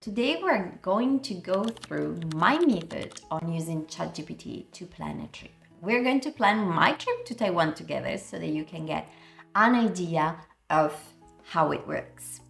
Today we're going to go through my method on using ChatGPT to plan a trip. We're going to plan my trip to Taiwan together so that you can get an idea of how it works.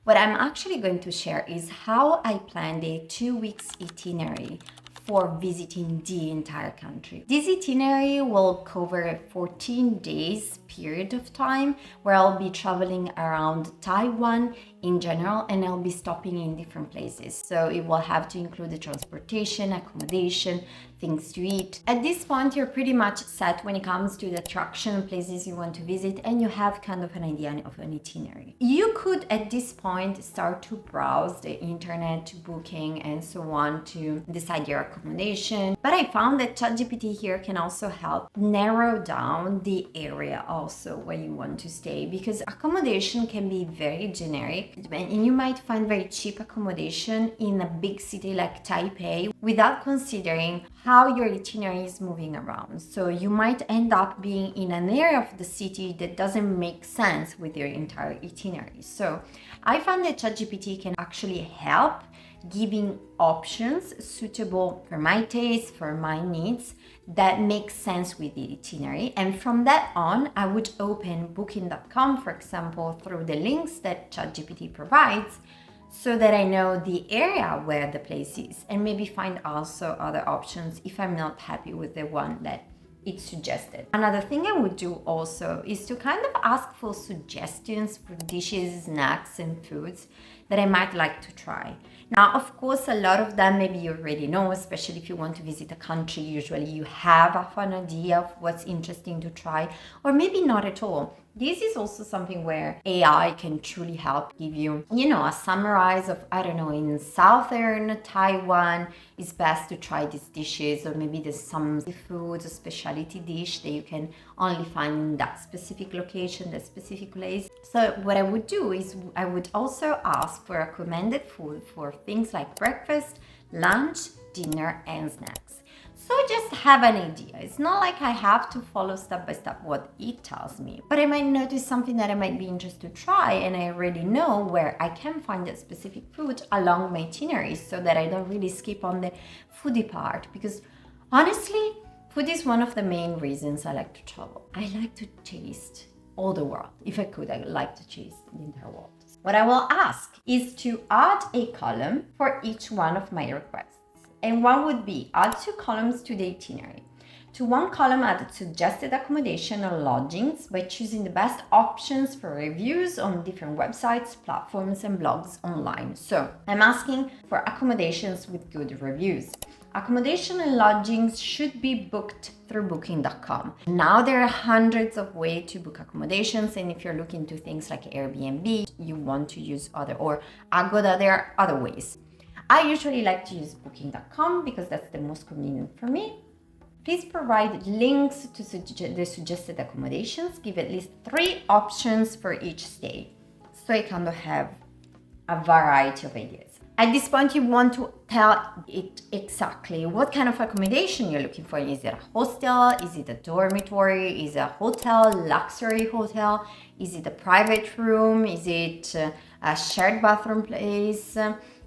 What I'm actually going to share is how I planned a 2 weeks itinerary for visiting the entire country. This itinerary will cover a 14 days period of time where I'll be traveling around Taiwan in general, and I'll be stopping in different places. So it will have to include the transportation, accommodation, things to eat. At this point, you're pretty much set when it comes to the attraction places you want to visit, and you have kind of an idea of an itinerary. You could at this point start to browse the internet, booking and so on to decide your accommodation. But I found that ChatGPT here can also help narrow down the area also where you want to stay, because accommodation can be very generic and you might find very cheap accommodation in a big city like Taipei without considering how your itinerary is moving around. So you might end up being in an area of the city that doesn't make sense with your entire itinerary. So I found that ChatGPT can actually help giving options suitable for my taste, for my needs, that make sense with the itinerary. And from that on, I would open booking.com, for example, through the links that ChatGPT provides, so that I know the area where the place is, and maybe find also other options if I'm not happy with the one that it suggested. Another thing I would do also is to kind of ask for suggestions for dishes, snacks, and foods that I might like to try. Now, of course, a lot of them maybe you already know, especially if you want to visit a country. Usually you have an idea of what's interesting to try, or maybe not at all. This is also something where AI can truly help give you, a summarize of, in southern Taiwan, it's best to try these dishes, or maybe there's some seafood, a specialty dish that you can only find in that specific location, that specific place. So what I would do is I would also ask for recommended food for things like breakfast, lunch, dinner, and snacks. So just have an idea. It's not like I have to follow step by step what it tells me, but I might notice something that I might be interested to try, and I already know where I can find that specific food along my itinerary, so that I don't really skip on the foodie part, because honestly, food is one of the main reasons I like to travel. I like to taste all the world. If I could, I would like to taste the entire world. What I will ask is to add a column for each one of my requests. And one would be add 2 columns to the itinerary. To one column, add suggested accommodation or lodgings by choosing the best options for reviews on different websites, platforms, and blogs online. So I'm asking for accommodations with good reviews. Accommodation and lodgings should be booked through booking.com. Now there are hundreds of ways to book accommodations, and if you're looking to things like Airbnb, you want to use or Agoda, there are other ways. I usually like to use booking.com because that's the most convenient for me. Please provide links to the suggested accommodations. Give at least 3 options for each stay, so I kind of have a variety of ideas. At this point, you want to tell it exactly what kind of accommodation you're looking for. Is it a hostel? Is it a dormitory? Is it a hotel, luxury hotel? Is it a private room? Is it a shared bathroom place?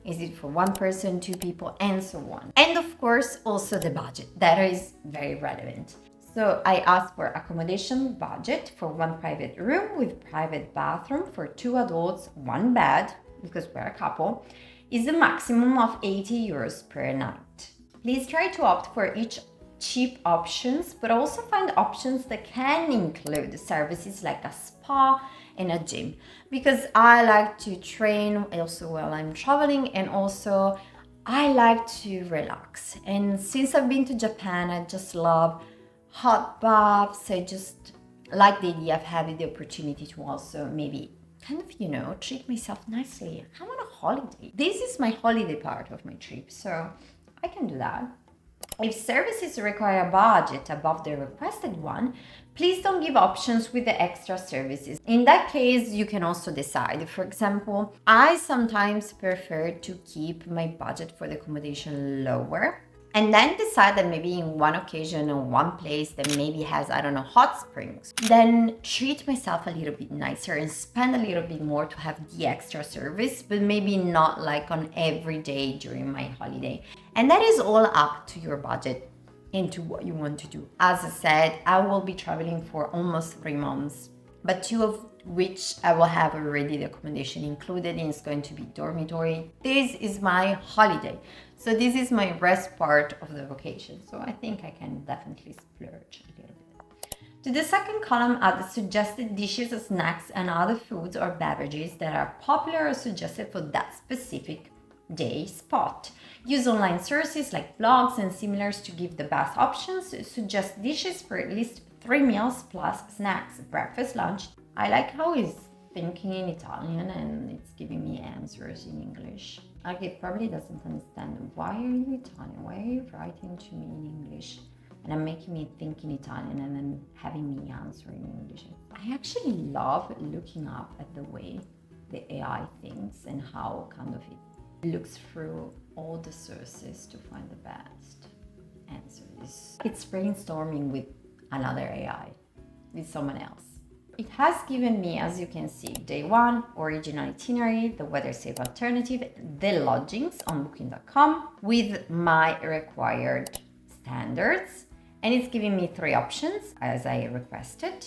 Is it for 1 person, 2 people, and so on? And of course, also the budget. That is very relevant. So I asked for accommodation budget for 1 private room with private bathroom for 2 adults, 1 bed, because we're a couple, is a maximum of 80 euros per night. Please try to opt for each cheap options, but also find options that can include services like a spa and a gym, because I like to train also while I'm traveling, and also I like to relax. And since I've been to Japan, I just love hot baths. I just like the idea of having the opportunity to also maybe kind of, treat myself nicely. I'm on a holiday. This is my holiday part of my trip, so I can do that. If services require a budget above the requested one, please don't give options with the extra services. In that case, you can also decide. For example, I sometimes prefer to keep my budget for the accommodation lower and then decide that maybe in one occasion or one place that maybe has, I don't know, hot springs, then treat myself a little bit nicer and spend a little bit more to have the extra service, but maybe not like on every day during my holiday. And that is all up to your budget into what you want to do. As I said, I will be traveling for almost 3 months, but 2 of which I will have already the accommodation included, and it's going to be dormitory. This is my holiday. So this is my rest part of the vacation. So I think I can definitely splurge a little bit. To the second column are the suggested dishes, snacks, and other foods or beverages that are popular or suggested for that specific day spot. Use online sources like blogs and similars to give the best options. Suggest dishes for at least 3 meals plus snacks, breakfast, lunch. I like how he's thinking in Italian and it's giving me answers in English. Like, it probably doesn't understand. Why are you Italian? Why are you writing to me in English? And I'm making me think in Italian and then having me answer in English. I actually love looking up at the way the AI thinks and how kind of it looks through all the sources to find the best answers. It's brainstorming with another AI, with someone else. It has given me, as you can see, day 1, original itinerary, the weather safe alternative, the lodgings on booking.com with my required standards. And it's giving me 3 options as I requested.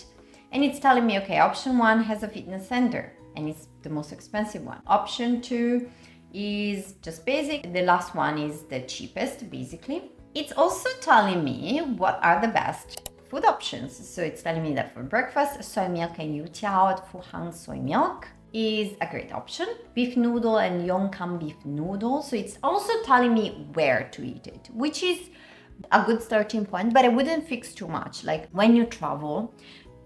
And it's telling me, okay, option 1 has a fitness center and it's the most expensive one. Option 2 is just basic. The last one is the cheapest, basically. It's also telling me what are the best food options. So it's telling me that for breakfast, soy milk and youtiao at Fuhang soy milk is a great option. Beef noodle and Yongkang beef noodle. So it's also telling me where to eat it, which is a good starting point, but I wouldn't fix too much. Like, when you travel,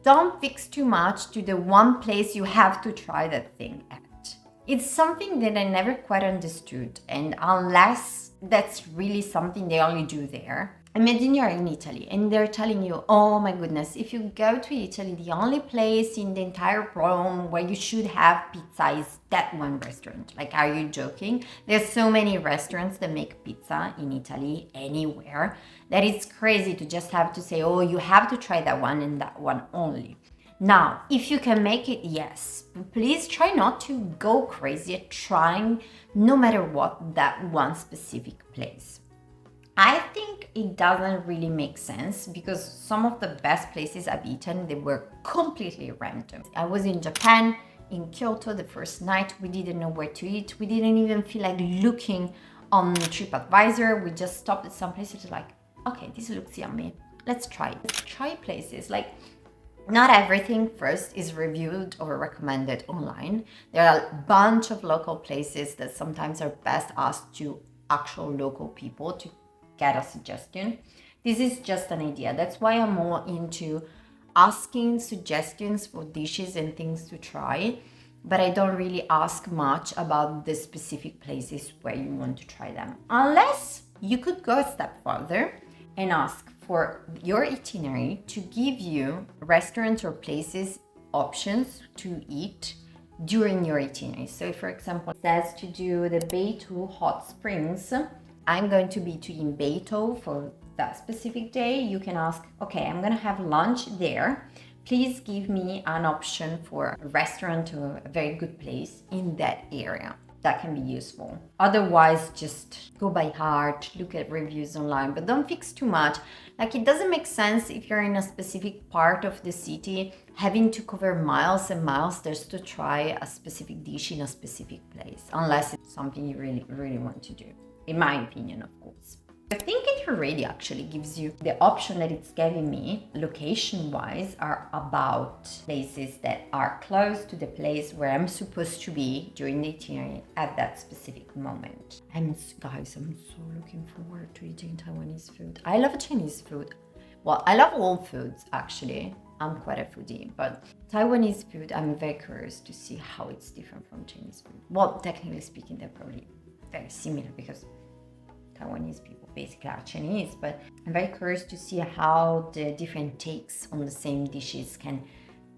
don't fix too much to the one place you have to try that thing at. It's something that I never quite understood, and unless that's really something they only do there. Imagine you're in Italy and they're telling you, oh my goodness, if you go to Italy, the only place in the entire Rome where you should have pizza is that one restaurant. Like, are you joking? There's so many restaurants that make pizza in Italy anywhere that it's crazy to just have to say, oh, you have to try that one and that one only. Now, if you can make it, yes, but please try not to go crazy at trying, no matter what, that one specific place. I think it doesn't really make sense because some of the best places I've eaten, they were completely random. I was in Japan, in Kyoto, the first night. We didn't know where to eat. We didn't even feel like looking on TripAdvisor. We just stopped at some places like, okay, this looks yummy. Let's try it. Let's try places. Like, not everything first is reviewed or recommended online. There are a bunch of local places that sometimes are best asked to actual local people to get a suggestion. This is just an idea. That's why I'm more into asking suggestions for dishes and things to try, but I don't really ask much about the specific places where you want to try them. Unless you could go a step further and ask for your itinerary to give you restaurants or places options to eat during your itinerary. So, for example, it says to do the Beitou hot springs. I'm going to be in Beitou for that specific day. You can ask, okay, I'm going to have lunch there. Please give me an option for a restaurant or a very good place in that area. That can be useful. Otherwise, just go by heart, look at reviews online, but don't fix too much. Like, it doesn't make sense if you're in a specific part of the city, having to cover miles and miles just to try a specific dish in a specific place, unless it's something you really, really want to do. In my opinion, of course. I think it already actually gives you the option that it's giving me, location-wise, are about places that are close to the place where I'm supposed to be during the itinerary at that specific moment. Guys, I'm so looking forward to eating Taiwanese food. I love Chinese food. Well, I love all foods, actually. I'm quite a foodie, but Taiwanese food, I'm very curious to see how it's different from Chinese food. Well, technically speaking, they're probably very similar because Taiwanese people basically are Chinese, but I'm very curious to see how the different takes on the same dishes can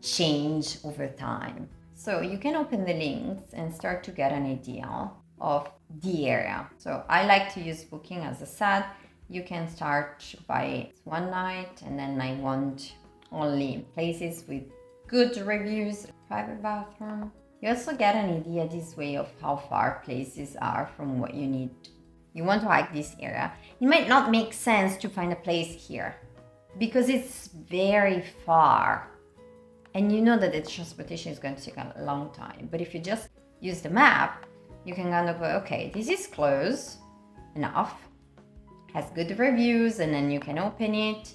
change over time. So you can open the links and start to get an idea of the area. So I like to use Booking, as I said. you can start by one night, and then I want only places with good reviews, private bathroom. You also get an idea this way of how far places are from what you need. You want to hike this area. It might not make sense to find a place here because it's very far. And you know that the transportation is going to take a long time. But if you just use the map, you can kind of go, okay, this is close enough, has good reviews, and then you can open it.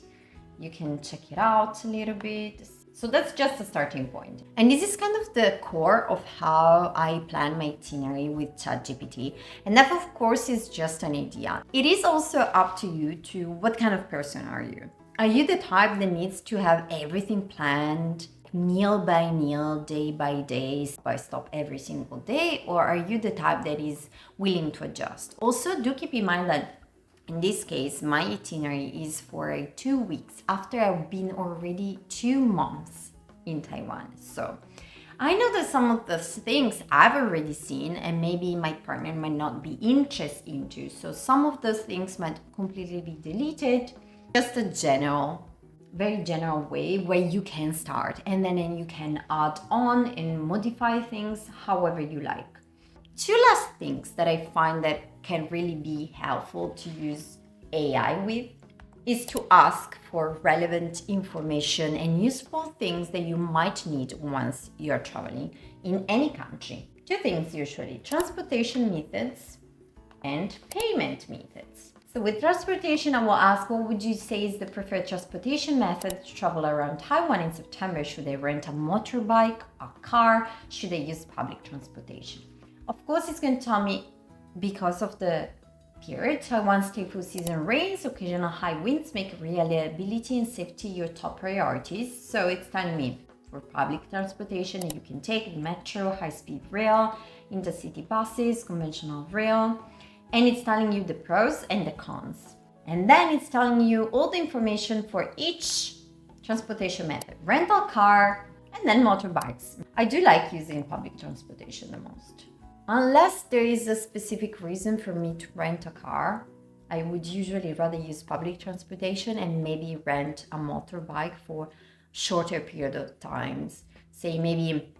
You can check it out a little bit. So that's just a starting point. And this is kind of the core of how I plan my itinerary with ChatGPT. And that, of course, is just an idea. It is also up to you to what kind of person are you? Are you the type that needs to have everything planned, meal by meal, day by day, stop by stop every single day? Or are you the type that is willing to adjust? Also, do keep in mind that in this case, my itinerary is for 2 weeks after I've been already 2 months in Taiwan. So I know that some of the things I've already seen and maybe my partner might not be interested into. So some of those things might completely be deleted. Just a very general way where you can start, and then you can add on and modify things however you like. 2 last things that I find that can really be helpful to use AI with is to ask for relevant information and useful things that you might need once you're traveling in any country. 2 things usually: transportation methods and payment methods. So with transportation, I will ask, what would you say is the preferred transportation method to travel around Taiwan in September? Should I rent a motorbike, a car? Should I use public transportation? Of course, it's going to tell me, because of the period, Taiwan's typhoon season, rains, occasional high winds make reliability and safety your top priorities. So it's telling me for public transportation, you can take metro, high-speed rail, intercity buses, conventional rail, and it's telling you the pros and the cons. And then it's telling you all the information for each transportation method: rental car, and then motorbikes. I do like using public transportation the most. Unless there is a specific reason for me to rent a car, I would usually rather use public transportation and maybe rent a motorbike for shorter period of times. Say maybe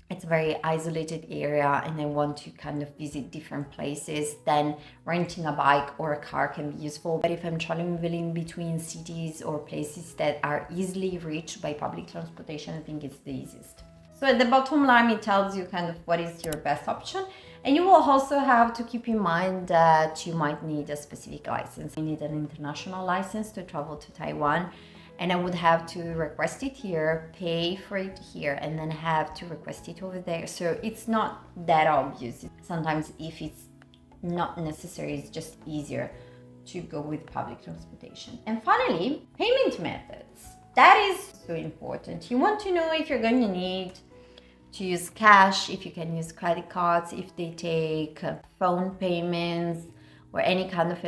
it's a very isolated area and I want to kind of visit different places, then renting a bike or a car can be useful. But if I'm traveling between cities or places that are easily reached by public transportation, I think it's the easiest. So at the bottom line, it tells you kind of what is your best option. And you will also have to keep in mind that you might need a specific license. You need an international license to travel to Taiwan. And I would have to request it here, pay for it here, and then have to request it over there. So it's not that obvious. Sometimes if it's not necessary, it's just easier to go with public transportation. And finally, payment methods. That is so important. You want to know if you're going to need to use cash, if you can use credit cards, if they take phone payments or any kind of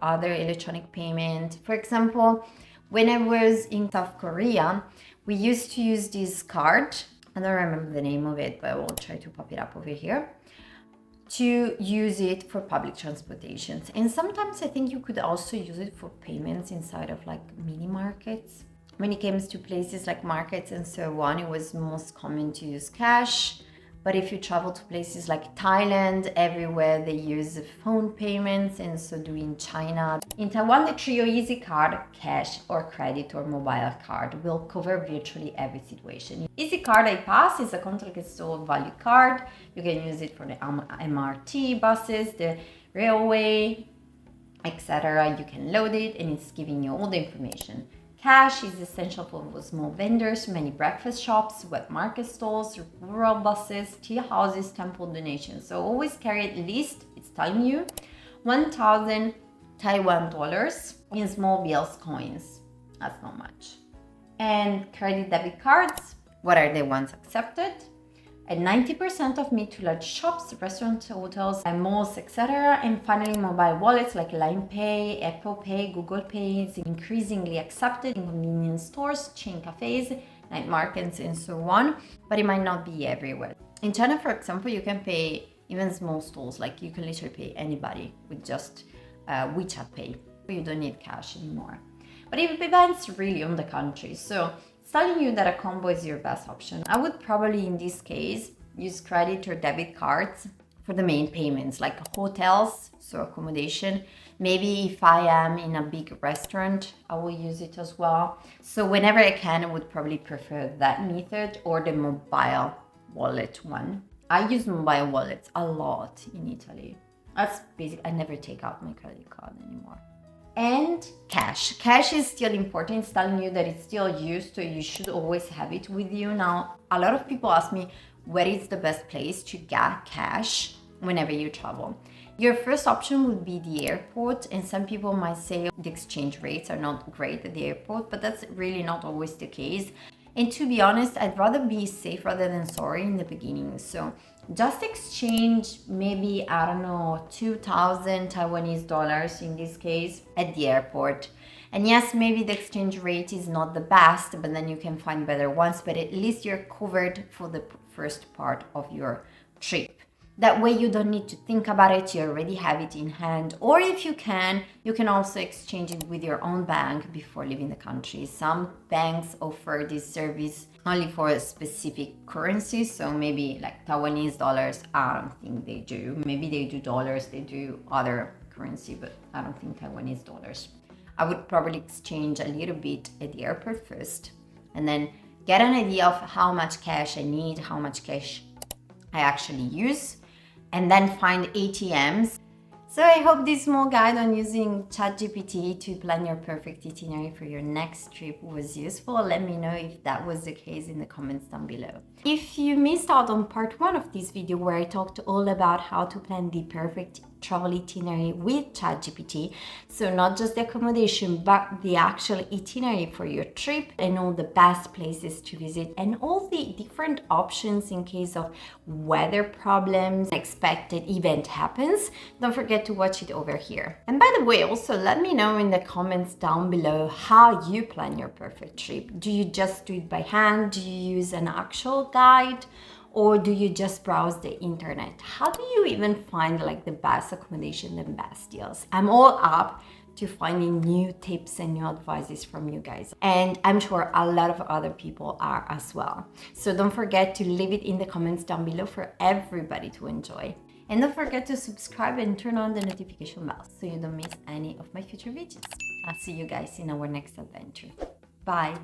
other electronic payment. For example, when I was in South Korea, we used to use this card. I don't remember the name of it, but I will try to pop it up over here, to use it for public transportations. And sometimes I think you could also use it for payments inside of like mini markets. When it comes to places like markets and so on, it was most common to use cash. But if you travel to places like Thailand, everywhere they use phone payments, and so do in China. In Taiwan, the Trio Easy Card, cash or credit or mobile card, will cover virtually every situation. Easy Card iPass is a contactless stored value card. You can use it for the MRT, buses, the railway, etc. You can load it and it's giving you all the information. Cash is essential for small vendors, many breakfast shops, wet market stalls, rural buses, tea houses, temple donations. So always carry at least, it's telling you, 1,000 Taiwan dollars in small bills coins. That's not much. And credit debit cards, what are the ones accepted? At 90% of mid to large shops, restaurants, hotels, and malls, etc. And finally, mobile wallets like Line Pay, Apple Pay, Google Pay is increasingly accepted in convenience stores, chain cafes, night markets, and so on. But it might not be everywhere. In China, for example, you can pay even small stores, like you can literally pay anybody with just WeChat Pay. you don't need cash anymore. But it depends really on the country. So it's telling you that a combo is your best option. I would probably, in this case, use credit or debit cards for the main payments, like hotels, so accommodation. Maybe if I am in a big restaurant, I will use it as well. So whenever I can, I would probably prefer that method or the mobile wallet one. I use mobile wallets a lot in Italy. That's basic. I never take out my credit card anymore. And cash. Cash is still important. It's telling you that it's still used, so you should always have it with you. Now, a lot of people ask me, where is the best place to get cash whenever you travel? Your first option would be the airport, and some people might say the exchange rates are not great at the airport, but that's really not always the case. And to be honest, I'd rather be safe rather than sorry in the beginning. So just exchange maybe, I don't know, 2,000 Taiwanese dollars in this case at the airport. And yes, maybe the exchange rate is not the best, but then you can find better ones, but at least you're covered for the first part of your trip. That way you don't need to think about it, you already have it in hand. Or if you can also exchange it with your own bank before leaving the country. Some banks offer this service only for a specific currency, so maybe like Taiwanese dollars, I don't think they do. Maybe they do dollars, they do other currency, but I don't think Taiwanese dollars. I would probably exchange a little bit at the airport first, and then get an idea of how much cash I need, how much cash I actually use, and then find ATMs. So I hope this small guide on using ChatGPT to plan your perfect itinerary for your next trip was useful. Let me know if that was the case in the comments down below. If you missed out on part 1 of this video where I talked all about how to plan the perfect travel itinerary with ChatGPT, so not just the accommodation but the actual itinerary for your trip and all the best places to visit and all the different options in case of weather problems, unexpected event happens, don't forget to watch it over here. And by the way, also let me know in the comments down below how you plan your perfect trip. Do you just do it by hand? Do you use an actual guide? Or do you just browse the internet? How do you even find like the best accommodation and best deals? I'm all up to finding new tips and new advices from you guys. And I'm sure a lot of other people are as well. So don't forget to leave it in the comments down below for everybody to enjoy. And don't forget to subscribe and turn on the notification bell so you don't miss any of my future videos. I'll see you guys in our next adventure. Bye.